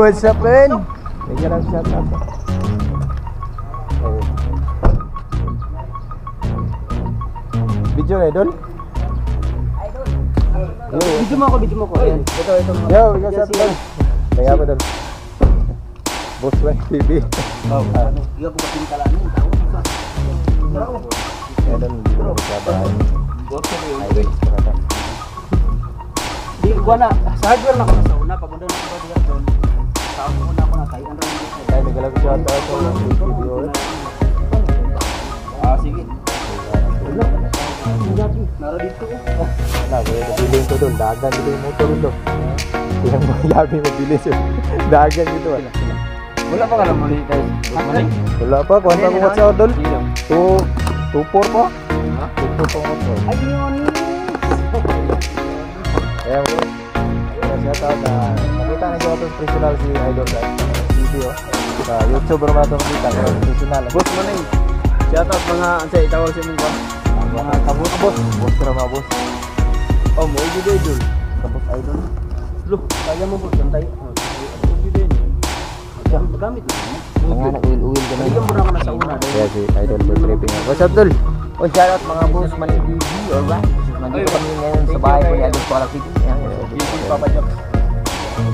what's up, man? Bigyan lang shout out. Video na, Idol? Video mo ako. Ayan. Ito. Yo, bigyan shout out. Kaya pa doon. Boss Lang TV. Iya ko kasi talaan mo. Kaya doon, dito na magkabahan. Di ko na, sa hardware na ako sa una. Pag doon ako ba doon, sa una ako na tayo. Kaya bigyan lang shout out sa video. Sige. Naro dito ko. Wala, mabilin ko doon. Dagan dito yung motor doon. Kaya mo yabi mabilis yun. Dagan dito. Wala pa ka lang monetize. Wala pa, kuwanta ko sa doon. 2.4 pa? 2.4 pa mo. Ay, yun. Kaya mo. Shout out na nakita na siya itong personal si Idol sa video. Sa YouTube naman ito makita. Personal. Boss mo na yun. Shout out mga, sa itawag sa mong Mga kabos, boss. Boss ka na mga boss. oh, mo video Idol. Kabos Idol. Loh, kaya mo boss. Santay. Video yun. Magamit lang. Mga na-uil-uil ka na. Bigyan mo na ako na sa una. Kaya si Idol boy tripping. What's up, Dol? Oh, shout out mga boss, Mali TV, alright. Nandito kami ngayon sa bahay ko ni Idol Pala City. Hindi Papa Jock.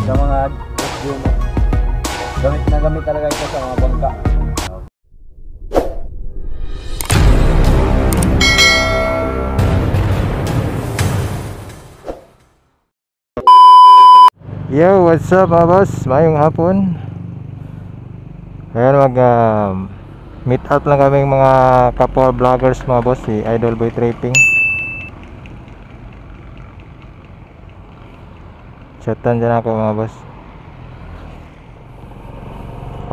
Sa mga boss yun. Gamit na gamit talaga ito sa mga bangka. Yo, what's up mga boss? Mayong hapon. Ngayon meet out lang kaming mga kapwa vloggers mga boss. Si Idol Boy Tripping. Chatan dyan ako mga boss.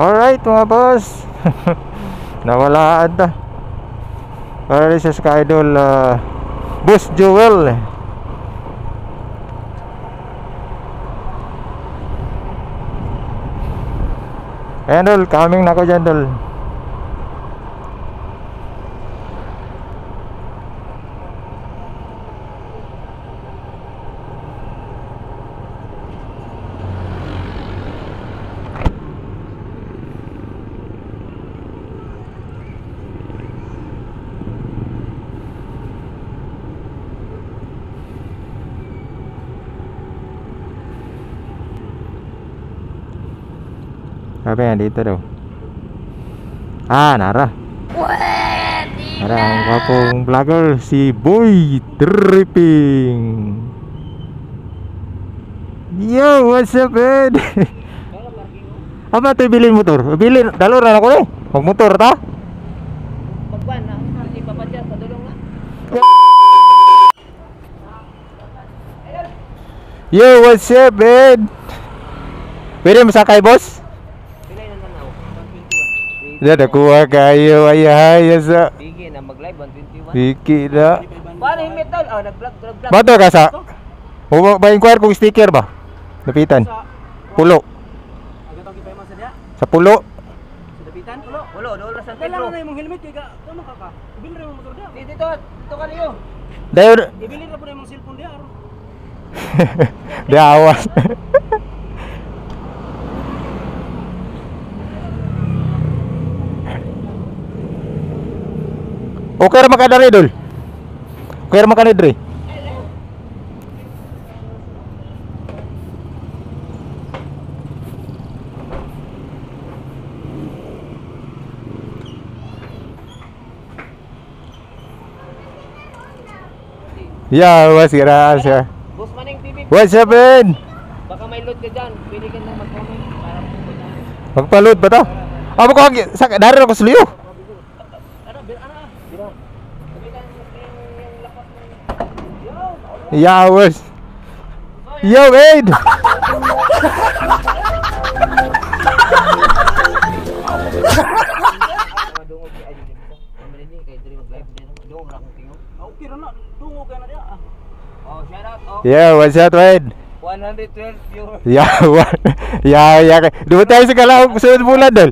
Alright mga boss. Nawalaan ta. Para sa Idol Boss Joel. Ayan Dol, coming na ako dyan Dol. Sabi nga dito daw. Nara. Nara ang kapong vlogger si Boy Tripping. Yo, what's up, man? Apa ito ibilin motor? Ibilin, dalo na ako eh. Mag-motor ta? Pagban na, hindi pa dyan, padulong na. Yo, what's up, man? Pwede masakay, boss? Dah kuha kayo ayah sa. Bigi na mag-live 121. Biki na. Paano yung metal? Nag-vlog. Bato ka sa. O ba-inquire kung sticker ba? Lapitan. Pulo. Sa pulo. Sa dapitan? Pulo, doon sa San Pedro. Kailangan na yung helmet kaya tama ka. Ibilin ra yung motor dia. Dito ka liyo. Dayo. Ibilin ra po na yung cellphone dia. Dia awas. Okay ra makadari Dol. Okay ra makadari. Ya, was gracias ya. Boss Maning TV. What's up, man? Baka may load ka dyan. Pwede ka nang mag-comment. Para po dyan. Magpa-load ba to? Aba ko sa dari ako suliyo. Yeah, was. Yo, Ed. Yeah, what's that, Ed? 112 viewers. Yeah. Dua tayo sa kalaw sa bulan, Dol.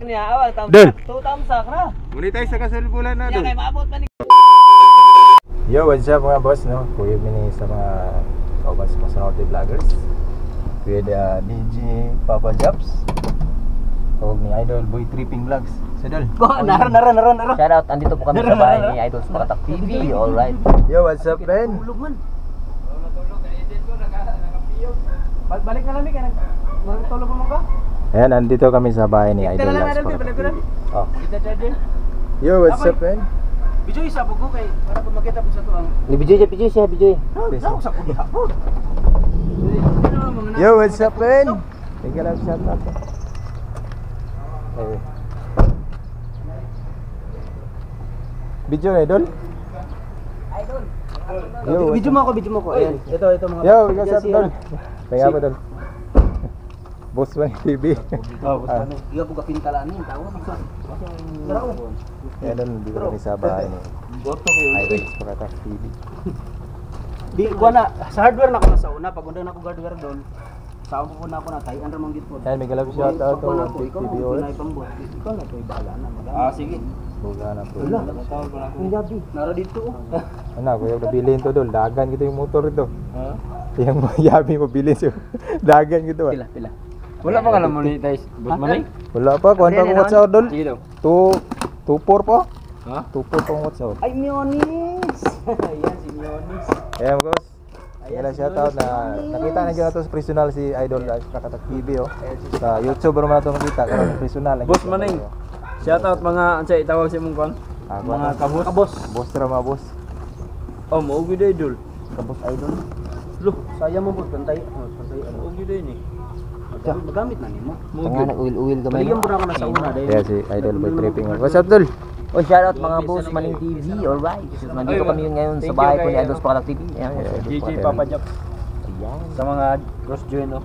Dol. 2 thumbs up na. Muni tayo sa kasal bulan na, Yan Dol. ay maabot man. Yo, what's up mga boss, no? Kuya Mini sa mga kaubas sa Norte Vloggers. Kuya DJ Papa Jobs. Tawag ni Idol Boy Tripping Vlogs. Idol. Nara. Shout out, andito po kami sa bahay ni Idol Spakatak TV. Alright. Yo, what's up, Ben? Man. Balik na lang ni kanang magtulog mo ka? Ayan, andito kami sa bahay ni Idol Spakatak TV. Oh. Kita charger. Yo, what's up, Ben? Video isa po ko kay para pud makita po sa to ang. Ni video siya. Ako sa kundi hapon. Yo, what's up, Ben? Tingnan lang shout out. Hey. Video na, Idol? Yo, Video mo ako. Ayan. Ito mga. Yo, what's up, Idol? Kaya pa, Idol. Boss One TV. Oh, basta ano. Iya po kapintalaan ni tawo. Narao. Ayan, Idol, dito kami sa bahay ni Boto ko yun. Idol Spakatak TV. Di ko na sa hardware na ako na sa una pag unda na ako hardware doon. Sa ako na ako na tayan ra mong gitpod. Ayan, may galap shout out to Big Ikaw TV na Oil. pambot. Ikaw na toy bahala na magana. Sige. Buga na po. Wala. Ang gabi. Nara dito. Ano, kuya, nabilin to, Dol. Dagan kita yung motor ito. Ha? Yung yabi mo bilhin siya. Dagan gitu ah. Pila. Wala pa ka na monetize, boss Manay? Wala pa, kuhan pa kung WhatsApp, Dol. Sige daw. 2-4 pa. Ha? 2-4 pa kung WhatsApp. Ay, Mionis! Ayan, si Mionis. Ayan, boss. Kaya shoutout na nakita na dyan ito sa personal si Idol Spakatak TV oh. Sa YouTube bro man ito makita karon personal. Boss Manay. Shoutout mga ansay tawag si mong kon. Mga kabos. Boss ra mga boss. Oh, mo gyud idol. Kabos Idol. Loh, saya mo po pantay. Pantay ano. Mo gyud ni. Magamit na nimo. Mo Tanga gyud. nag-uil-uil kamay. Bigyan mo na ako na sa una dahil. Kaya si Idol Boy Tripping. What's up, Dol? Oh, shout out mga boss Maning TV. Alright. Nandito kami ngayon sa bahay po ni Idol Spakatak TV. Ayan. GG Papa Jack. Ayan. Sa mga cross join no.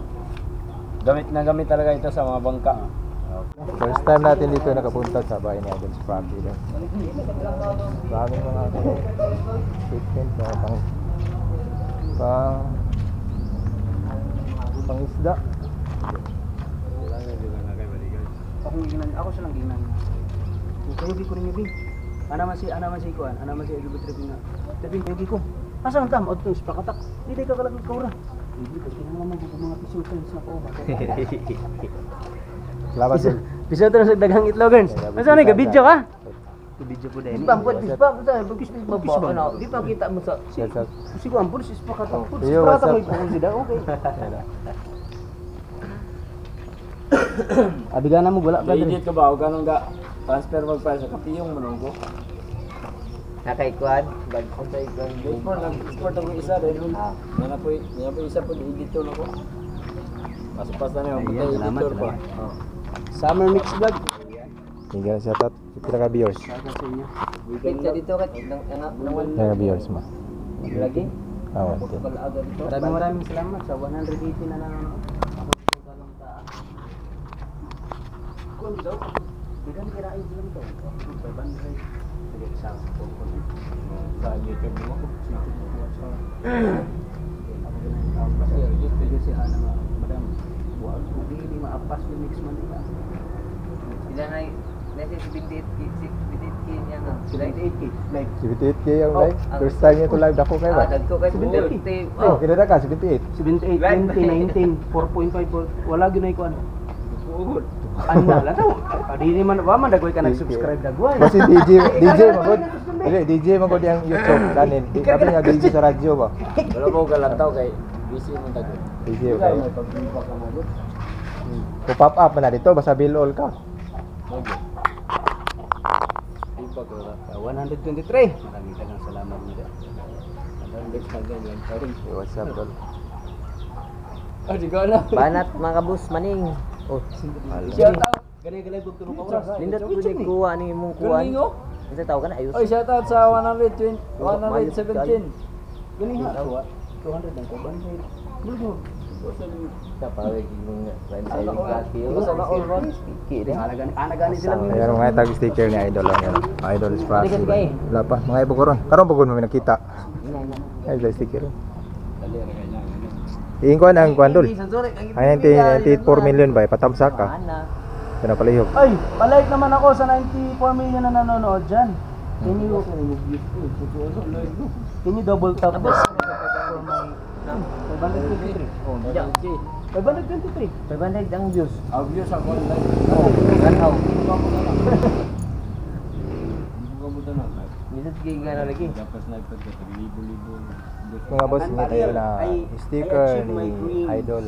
Gamit na gamit talaga ito sa mga bangka. First time natin dito nakapunta sa bahay ni Idol Spakatak. Maraming mga equipment na pang isda. Ako silang ginan. Kayo gi ko rin yung ana man si kuan, ana man si Idol Tripping na. Tripping kayo ko. Asa ang tam adto sa Spakatak. Dili ka kalag kaura. Dili ka kinahanglan mo mga pisutens na ko ba. Salamat, Dol. Piso to sa daghang itlogan. Asa ni ga video ka? Video po dahil. Pambot, di pa kita mo sa Si kuan po si Spakatak. Si Yo, what's Spakatak up? may pukul sila. Okay. Abigana mo wala ka Edit ka ba o kanang ga transfer mag-file sa kapiyong manungko? nakaikuan. Bag ko sa ikuan. Nag-export ako isa dahil yan po isa po editor nako. Pas na yung editor pa. Summer Mix Vlog. Tinggal shoutout kita ka viewers. Saga sa inyo. Pizza dito kat Mga viewers mo. lagi. Ah, okay. Maraming salamat sa 180 na nanonood. Ako dito galang taan. Kung daw, bigan kirain sila ito. 500. Sige, isa po ko. Sa YouTube mo. Video si Hana nga, madam. Wow, hindi maapas yung mix man nila. Sila na nasa 78K niya na. 78K, like. 78K ang live. First time niya to live dako kayo ba? Dagko kay 78. Oh, kinada ka 78. 78, 20, 19, 4.5, wala gyud na ikuan. Ugod. Ano lang daw? Di man ba man dagway ka nag-subscribe dagway. Kasi DJ magod. Dili DJ magod yang YouTube kanin. Di kami nga DJ sa radyo ba? Wala mo galantaw kay busy mo tago. DJ Kaya kayo. may pag-ipa ka mo. Kung pop up man na dito basta bill all ka. Ipa ko na. 123. Maraming salamat nila. Next na ganyan. Sorry. What's up, Dol? Ah, di ko alam. Banat mga kabus Maning. Oh, Shout out. Gani-gani pag tulong ka oras. nindot ko ni kuha ni mong kuan. Galing oh. Isa tawag ka na ayos. Oy, shout out sa 117. Gani ha. 200 lang ko banded. Bulgo. Kapawig yung friends ay Ano, kaki. ano, all right. Kiki Ana-gani sila mo. Ayan mga tag sticker ni Idol lang yan. Idol is fast. Wala pa. Mga ibo ko ron. Karon pagod mo nakita. Ay, dahil sticker. Iingkuan ang kuan, Dol. Ay 94 million ba? Patamsak ka. Ito na palihog. Ay, palike naman ako sa 94 million na nanonood dyan. Can you double tap this for my 523. Oh, diyan. 523. 500 ang views. Obvious ako online. Oh, ganaw. Hindi ko kabuta na. Minsan sige gana lagi. Dapat sniper ka, libo-libo. Mga boss, hindi tayo na sticker ni Idol.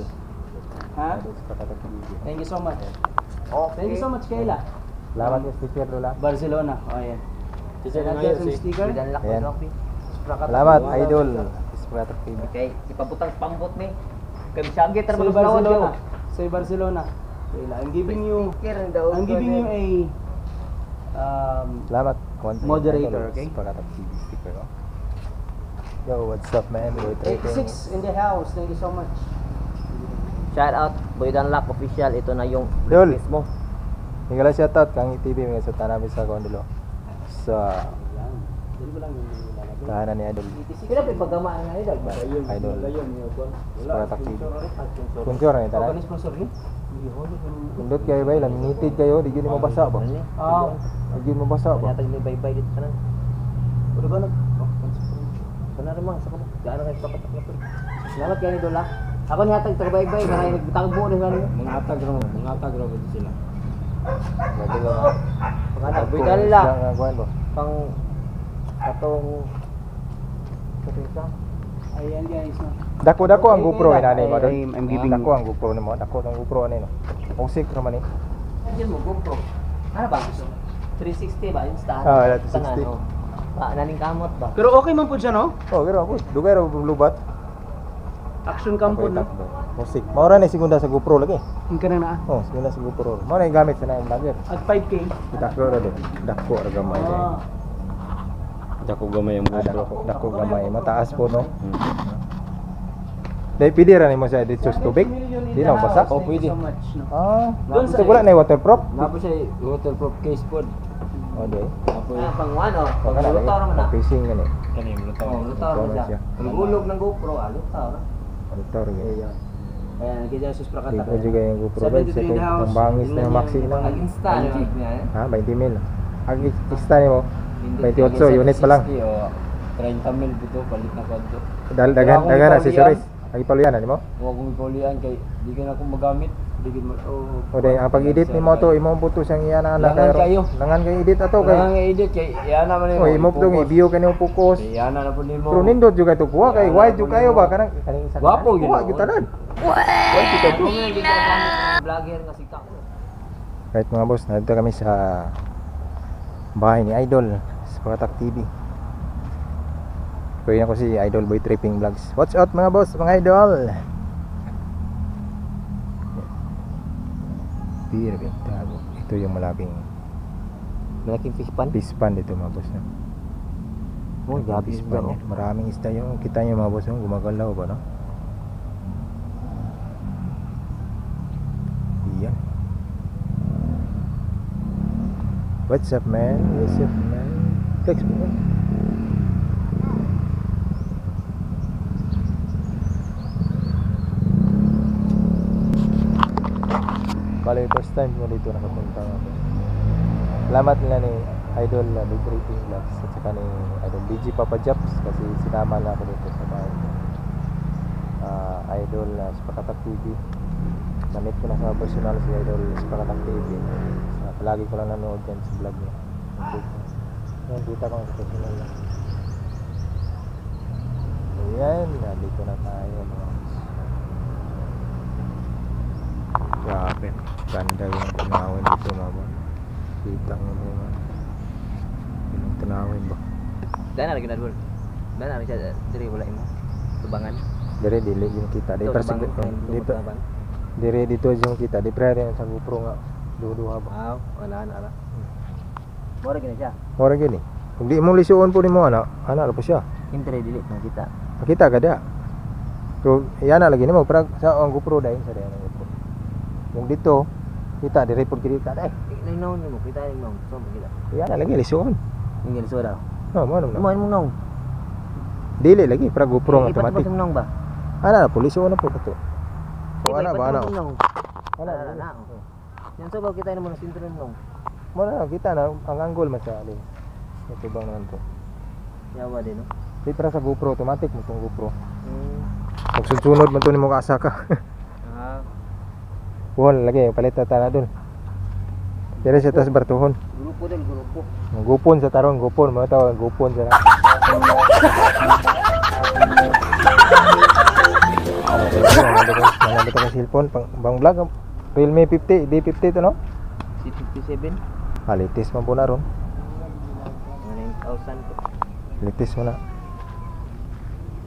Ha? Idol sa Pakatak TV. Thank you so much. Okay. Thank you so much, Kayla. Salamat yung sticker, Lola. Barcelona. Oh, yan. Kasi Send na natin ngayon some si sticker. Bidan lang Ayan. ko lang. Salamat, Idol sa Pakatak TV. Okay, ipabutang pambot ni. Kami sagit Say ra mga Barcelona. Say Barcelona. Kayla, I'm giving you a Salamat, content Moderator, Idol okay? sa Pakatak TV sticker. Oh. Yo, what's up, man? Boy, 86 in the house. Thank you so much. Shout out Boy Danlock official. Ito na yung Dol. mismo. Hingala shoutout kang TV mga sa tanami sa Gondolo. Sa Yan. Yan ko lang yung nilalagay. tahanan ni Idol. Pila pa paggamaan nga idol ba? Idol Ngayon, yun. sa Pakatak TV. Sponsor na Oh, tanan. kanis sponsor niyo? Kundot kayo ba? Laminated kayo, di gini mabasa ba? Ah, Di gini mabasa ba? Kaya tagli bye-bye dito kanan. udah ba nag? Kana rin mga sa kamo. Gaano kayo papatak na to. Salamat kayo ni Dola. Ako ni hatag taga bye-bye kana nagtagbo ni kanino. Mga atag raw ba sila? Lagi lang. Pangana Boy Danlock. Ang kuan ba? Pang atong kapita. Ayan guys. No? Dako ang GoPro inani mo doon. I'm giving- Dako ang GoPro nimo. Dako ang GoPro ani no. Usik raman ni. Diyan mo GoPro. Ano ba? 360 ba? Insta. Ah, 360. Naning kamot ba? Pero okay man po siya, no? Oh, pero ako dugay ra lubat. Action cam po, no? Usik. Maura ni segunda sa GoPro lagi. Yung ka na. Oh, segunda sa GoPro. Mao na yung gamit sa naong vlogger. At 5K. Dako ra din. Dako ra gamay din. Ah, Dako gamay ang Dako gamay. Mataas po no. Dahil pwede ra nimo sa dito sa tubig. Di na basa. Oh, pwede. So much, no? Ah, Doon dito sa- wala na yung waterproof. Napo siya waterproof case pod. Oh, di. Napo Pang ano? Baka na Lutaw naman na. fishing gani. kaning lutaw. Oh, lutaw Lutaw naman na siya. siya. Hulog ng GoPro, lutaw. Ano to rin. Ayan, kaya sus prakata. Dito juga yung GoPro guys. 73 in the house. Ang bangis na yung maxi lang. Nag-insta niya. Ha, 20 mil. Ang ista nimo 28 unit pa lang. 30 mil dito palit na kadto. Dagan na si Suris. Ay paluyan mo. Wa ko ipulian kay di ka na ko magamit. Digid mo. Oh. O day ang pag-edit nimo to imong puto siyang iya na Langan kayo. Langan kay edit ato Kaya kay. nga edit kay yana man Oh, imong to i-view kanimo focus. Yana na po nimo. Pero nindot juga to kuha kay wide jud kayo ba kanang isa. Gwapo yun. Kuha gyud tanan. Why kita to? Vlogger nga si Kako. Right mga boss, nandito kami sa bahay ni Idol sa Pakatak TV. Pwede ako si Idol Boy Tripping Vlogs. Watch out mga boss, mga idol. Beer, tago. Ito yung malaking Malaking fish pan. fish pan dito mga boss. No? Oh, grabe Fish isda, pan no? yan. Maraming isda yung kita nyo mga boss. No? Gumagalaw ba no? Yan. What's up man? What's up man? Flex mo. Bali, first time ko dito nakapunta mga boss. Salamat nila ni Idol Big Rating Vlogs at saka ni Idol BG Papa Japs kasi sinama na ako dito sa bahay. Idol sa Pakatak TV. Namit ko na sa personal si Idol sa Pakatak TV. Palagi ko lang nanood yan sa vlog niya. Yan, kita ko sa personal na. Ayan, nandito na tayo mga boss. Grabe, ganda yung tanawin dito mga boss. Kita mo mga yung tanawin ba? Dan lagi na dul. Dan lagi siya diri wala imo. Tubangan. Dire dili yung kita. Di Ito, persi tubangan. dito. Dire dito yung kita. Di pre sa GoPro nga. Duha ba? Wow, ana. Mora gina siya. Ora gini. Kung di mo lisuon po nimo ana, ana pa siya. Hintre dili nang kita. Makita ka dia. So, iyan na lagi nimo para sa ang GoPro dai sa dai ang GoPro. Kung dito kita dire pud kiri ka dai. Nang mo kita nang so kita. Iyan na lagi lisuon. Ingin suara. No, mo na. Mo nang. Dili lagi para GoPro nga automatic. Ipat nang ba? Ana na po lisuon na po kato. O ana ba ana? Nang. Ana Ana na. na. Yan so ba kita na mo na sintro nang. Mo na kita na ang angle man sa alin. Ito bang naman to. Yawa din no. Di para sa GoPro automatic mo tong GoPro. Magsunod man to ni mo kaasa ka. Ah, Buhon lagi palit ta na dun. Dire sa tas bartuhon. grupo din, grupo. Gupon sa tarong, gupon mo tawag gupon sa. Nandito ka cellphone bang vlog. Realme 50, D50 to no? C57. Litis man po na ron. 9,000 to. Litis mo na.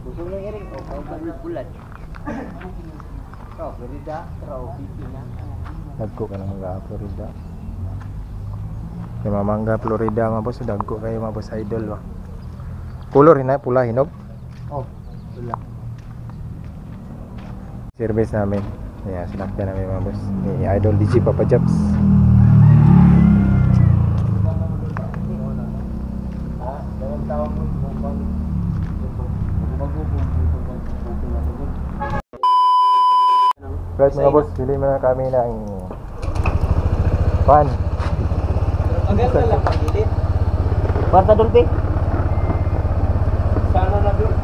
Gusto mo yung iring, o bulat. Oh, Florida, pero pipi na. Dagko ka ng mga Florida. Kay mamangga Florida mga boss, dagko kayo mga boss idol ba. Color hina pula hinog. Oh, wala. Service namin. Kaya sinakyan namin mga boss. Ni Idol DJ Papa Jobs. Right mga boss, bili muna kami ng pan. Agad na lang pagilid. Kwarta dulpi. Sana na doon.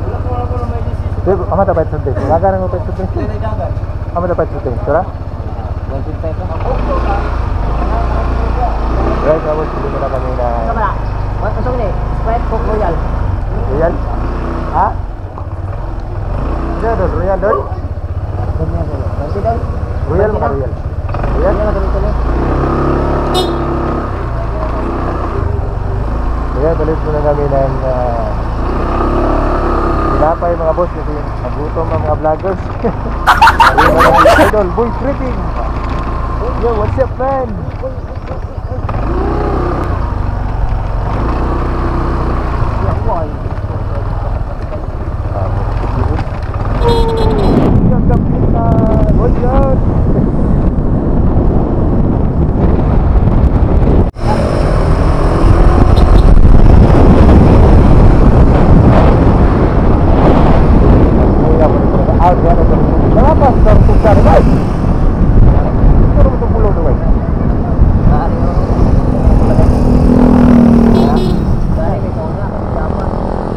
Wala ko na may decision. Dito, ama tapay sa dito. Nagaran mo pa sa dito. Kaya dagat. Ama tapay sa dito. Tara. 1.5 pa. Right mga boss, bili muna kami ng Ano ba? Ano ni? Sprite Coke Royal. Royal. Ha? Ano doon? Royal doon? Ganyan ko. Ganti daw. Royal mga Royal. Royal? Ganyan na ganito lang. Kaya balit muna kami ng tinapay mga boss kasi nagutom ang mga vloggers. Ayun na lang Idol, boy tripping. Yo, what's up man? Why? Gagap kita. What's up? Kenapa sekarang tukar guys? Turun ke pulau tu guys. Dari may kauna. Sama.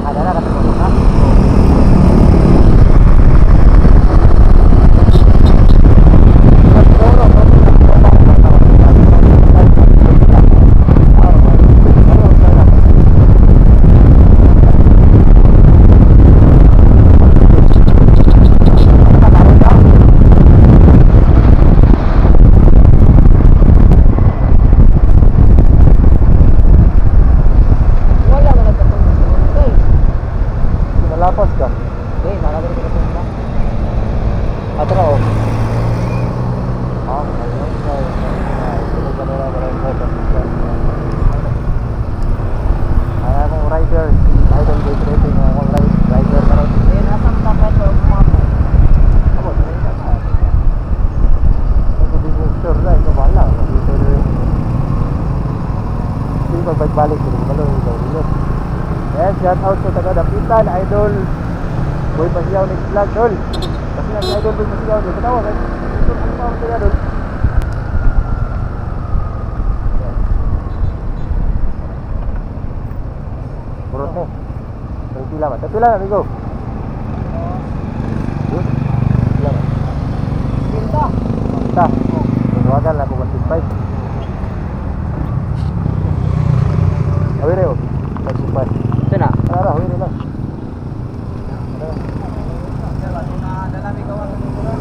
Ada na katulong ka. Wala man nagkatulong. Okay. Nalapas ka. Okay, nakagano ka katulong ka. Atro. Ah, ayun guys. Ito ka na lang ay akong rider, si Idol Boy Tripping, akong rider na rin. Eh, nasa dapat ko kumapo. Ako, dito ka na. Ako din yung store na, ito wala. Dito rin. Hindi pagbalik-balik, dito malo. And shout out sa taga-Dapitan, Idol Boy Pasiyaw next vlog, Dol. Kasi na si Idol Boy Pasiyaw, dito katawa guys. Dito ang pawag sila, Dol. Burot mo. Pila man. Pila na, amigo. Yun. Pila man. Pinta. Basta. Tuwagan lang ako 1.5. Awire o. 1.5. Ito na. Ano na, awire lang. Dalami kawan sa mga.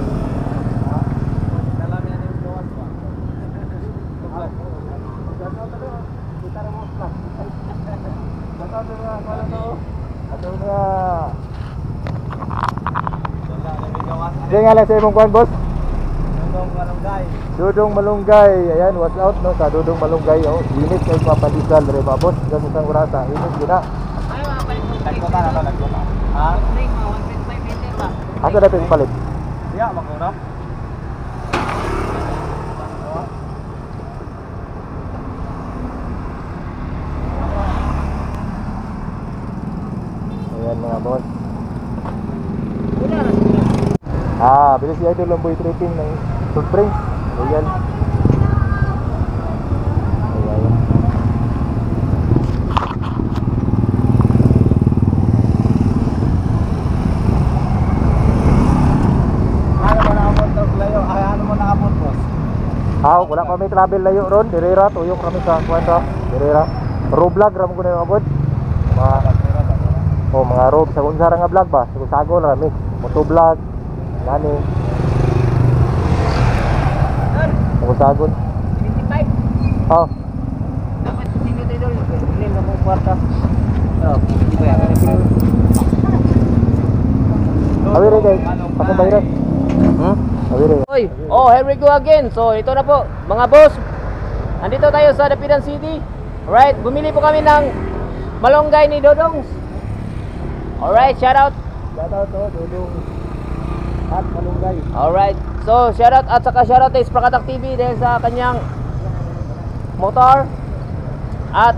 Dalami yan yung kawan pa. Ato na. Sige nga lang sa imong kuhan, boss. Dudong Malunggay. Dudong Malunggay. Ayan, watch out no sa Dudong Malunggay. Oh, init kay papalisal re mga boss. Kasi isang orasa, init gina. Nagkota na ba? Nagkota. Ha? Asa dapat palit? Siya, magkurap. Ayan mga boss. Wala na sila. Bilis si Idol ang boy tripping ng Supreme. Ayan. Ayan. Wala kami travel layo ron, dirira tuyok kami sa kwento, dirira. Raw vlog ram ko na yung abot. Mga raw sa unsara nga vlog ba, sago ra mix, moto vlog, nani. Sagon. 25. Oh, Dapat sino tayo doon? Bilhin na mong kwarta. Hindi ba yan? awire guys, pasang bayre. Awire. Oy, here we go again. So, ito na po, mga boss. Nandito tayo sa Dapitan City. Alright, bumili po kami ng malunggay ni Dodong. Alright, shout out. Shout out to Dudong at Malunggay. Alright, so shout out at saka shout out kay Sprakatak TV dahil sa kanyang motor. At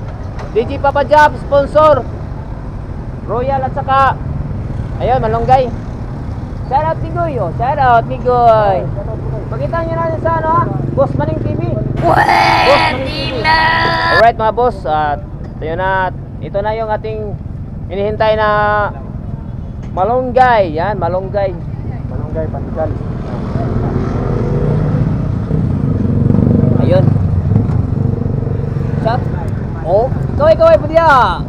DJ Papa Job, sponsor Royal at saka ayun, malunggay. Shout out Migoy, shout out Migoy. Pakita nyo natin sa ano ha, Boss Maning TV. Pwede na! Alright mga boss, at ito na yung ating hinihintay na malunggay. Yan, malunggay. Malunggay Pantikan. Ayun. Shot. Oh, ikaw pwede ya.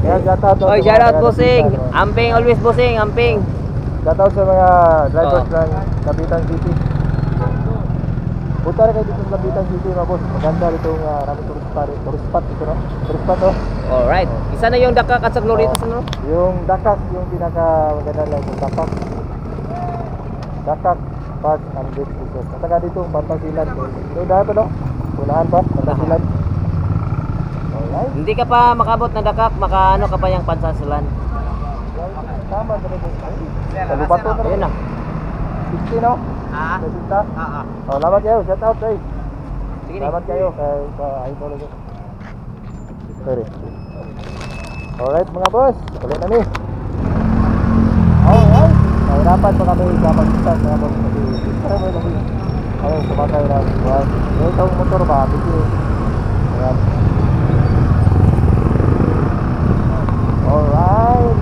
Kaya shout out to Oy, sa shout mga out bossing. taga-Dapitan, Amping, always bossing, amping. Shout out sa mga drivers Oh. ng Dapitan City. Punta rin kayo dito sa Dapitan City mga boss. Maganda dito raming tourist spot dito no. Tourist spot oh. Alright. Isa na yung Dakak at sa Gloritas ano? Yung Dakak, yung pinaka maganda lang yung Dakak. Dakak Park and Beach Resort. At saka dito Pantasilan. Ito dahil no? Unahan pa, Pantasilan. Alright. Hindi ka pa makabot na Dakak, makaano ka pa yung Pansasilan. Tama na rin. Sa Lubato na rin. Ayun na. 60 no? Sa salamat kayo. Shout out kayo. Sige. Salamat kayo kay sa idol ko. Sorry. Alright mga boss, ulit na mi. Alright. Nahirapan pa kami sa pag-start mga boss. Para mo lagi. Ayun, sumakay na. Yung itong motor ba? Bigyo. Ayan. Alright.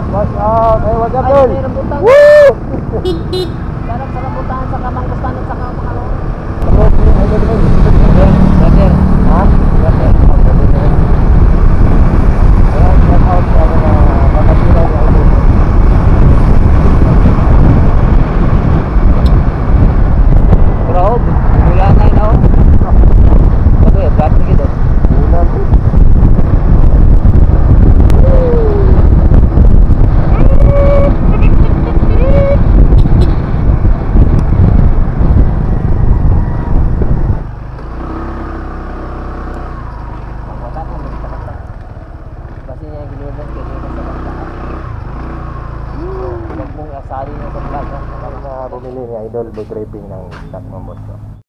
Watch out. Hey, what's up, Ay, tol? may rambutan. Woo! Sarap sa rambutan sa kamangkustan at saka pangalo. Brother. Ha? Brother. Ayan, shout out sa mga kapatira ni Idol. Bro, wala na yun ako. Sabi, brad na gito. Ulam. Kasi niya yung giniwan kasi nasa pagkaan. Huwag mong asali na sa vlog. Kami na bumili ni Idol boy driving ng stock ng boss ko.